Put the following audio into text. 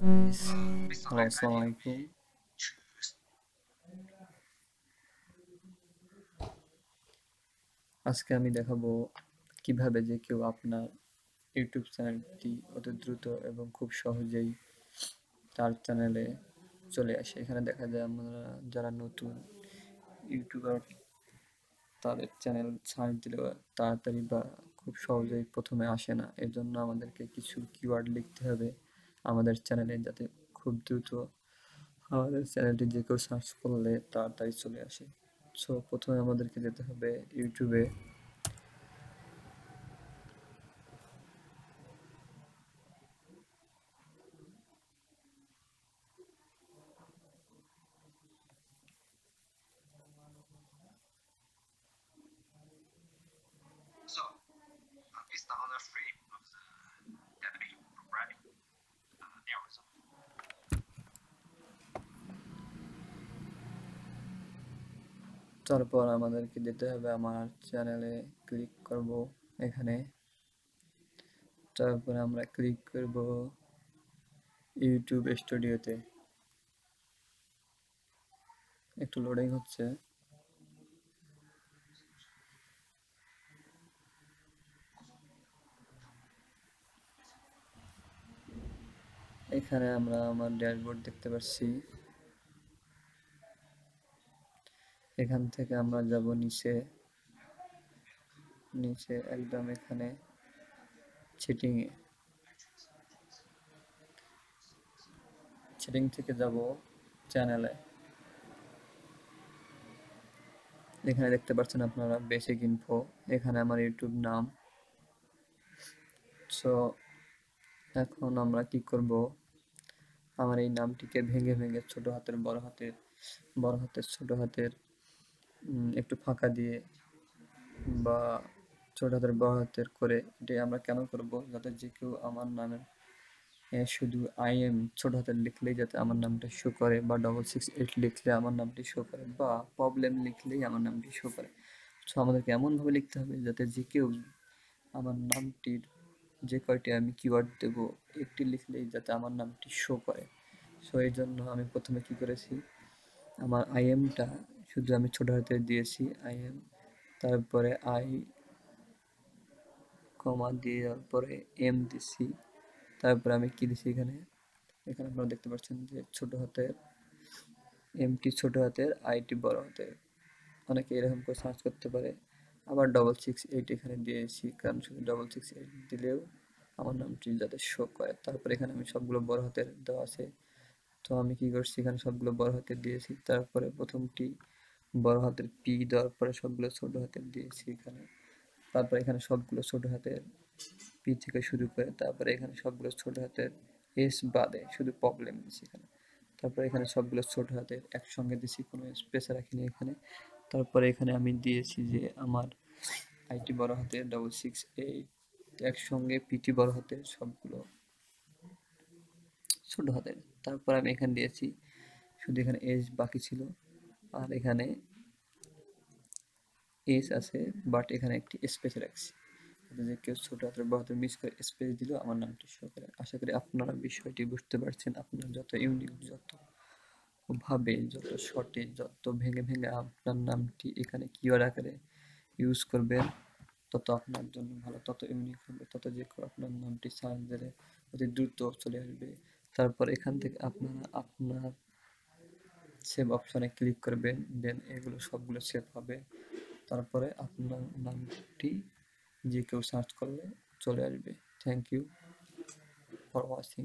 Hello, আসসালামু আলাইকুম। আজকে আমি দেখাবো কিভাবে যে কেউ আপনার ইউটিউব চ্যানেলটি অতি দ্রুত এবং খুব সহজেই তার চ্যানেলে চলে আসে। এখানে দেখা যায় আমরা যারা নতুন ইউটিউবার তাদের চ্যানেল সার্চ দিলে তাড়াতাড়ি বা খুব সহজেই প্রথমে আসে না। এর জন্য আমাদেরকে কিছু কিওয়ার্ড লিখতে হবে আমাদের চ্যানেলে, যাতে খুব দ্রুত আমাদের চ্যানেলটি যে কেউ সার্চ করলে তাড়াতাড়ি চলে আসে। সো প্রথমে আমাদেরকে যেতে হবে ইউটিউবে। তারপর আমাদেরকে যেতে হবে আমার চ্যানেলে, ক্লিক করব এখানে। তারপর আমরা ক্লিক করব ইউটিউব স্টুডিওতে। একটু লোডিং হচ্ছে। এখানে আমরা আমার ড্যাশবোর্ড দেখতে পাচ্ছি। এখান থেকে আমরা যাব নিচে, নিচে একদম এখানে সেটিংয়ে। সেটিং থেকে যাব চ্যানেলে। এখানে দেখতে পাচ্ছেন আপনারা বেসিক ইনফো, এখানে আমার ইউটিউব নাম। সো এখন আমরা কি করব, আমার এই নামটিকে ভেঙে ভেঙে ছোট হাতের বড় হাতের, বড় হাতের ছোট হাতের একটু ফাঁকা দিয়ে বা ছোট হাতের বড় হাতের করে, এটাই আমরা কেন করব, যাতে যে কেউ আমার নামে শুধু IM ছোট হাতের লিখলেই যাতে আমার নামটা শো করে, বা 668 লিখলে আমার নামটি শো করে, বা প্রবলেম লিখলেই আমার নামটি শো করে। সো আমাদেরকে এমনভাবে লিখতে হবে যাতে যে কেউ আমার নামটির যে কয়টি আমি কিওয়ার্ড দেব একটি লিখলেই যাতে আমার নামটি শো করে। সো এই জন্য আমি প্রথমে কি করেছি, আমার IMটা শুধু আমি ছোট হাতে দিয়েছি IM, তারপরে আই কমা দিয়ে তারপরে M দিছি। তারপরে আমি কি দিছি এখানে, এখানে আপনারা দেখতে পাচ্ছেন যে ছোট হাতের এমটি ছোট হাতের, আইটি বড় হাতের। অনেকে এরকম করে সার্চ করতে পারে। আবার 668 এখানে দিয়েছি, কারণ শুধু 668 দিলেও আমার নামটি যাতে শো করে। তারপরে এখানে আমি সবগুলো বড় হাতের দেওয়া আছে, তো আমি কি করছি, এখানে সবগুলো বড় হাতের দিয়েছি। তারপরে প্রথমটি বড় হাতের পি দেওয়ার পরে সবগুলো ছোট হাতের দিয়েছি এখানে। তারপরে এখানে সবগুলো ছোট হাতের পি থেকে শুরু করে, তারপরে এখানে সবগুলো ছোট হাতের এস বাদে শুধু প্রবলেম দিচ্ছি এখানে। তারপরে এখানে সবগুলো ছোট হাতের একসঙ্গে দিছি, কোনো স্পেস রাখিনি এখানে। তারপরে এখানে আমি দিয়েছি যে আমার আইটি বড় হাতের, 668 একসঙ্গে, পিটি বড় হাতের, সবগুলো ছোট হাতের। তারপর আমি এখানে দিয়েছি শুধু এখানে এস বাকি ছিল, আর এখানে এস আছে বাট এখানে একটি স্পেস রাখছি, যে কেউ ছোট হাতের বড় হাতের মিস করে স্পেস দিলেও আমার নামটি শো করে। আশা করি আপনারা বিষয়টি বুঝতে পারছেন। আপনার যত ইউনিক, যত ভাবে, যত শর্টে, যত ভেঙে ভেঙে আপনার নামটি এখানে কিওয়ার্ড আকারে ইউজ করবেন, তত আপনার জন্য ভালো, তত ইউনিক হবে, তত যে কেউ আপনার নামটি সার্চ দিলে অতি দ্রুত চলে আসবে। তারপর এখান থেকে আপনারা আপনার সেভ অপশনে ক্লিক করবেন, দেন এগুলো সবগুলো সেভ হবে। তারপরে আপনার নামটি যে কেউ সার্চ করলে চলে আসবে। Thank you for watching.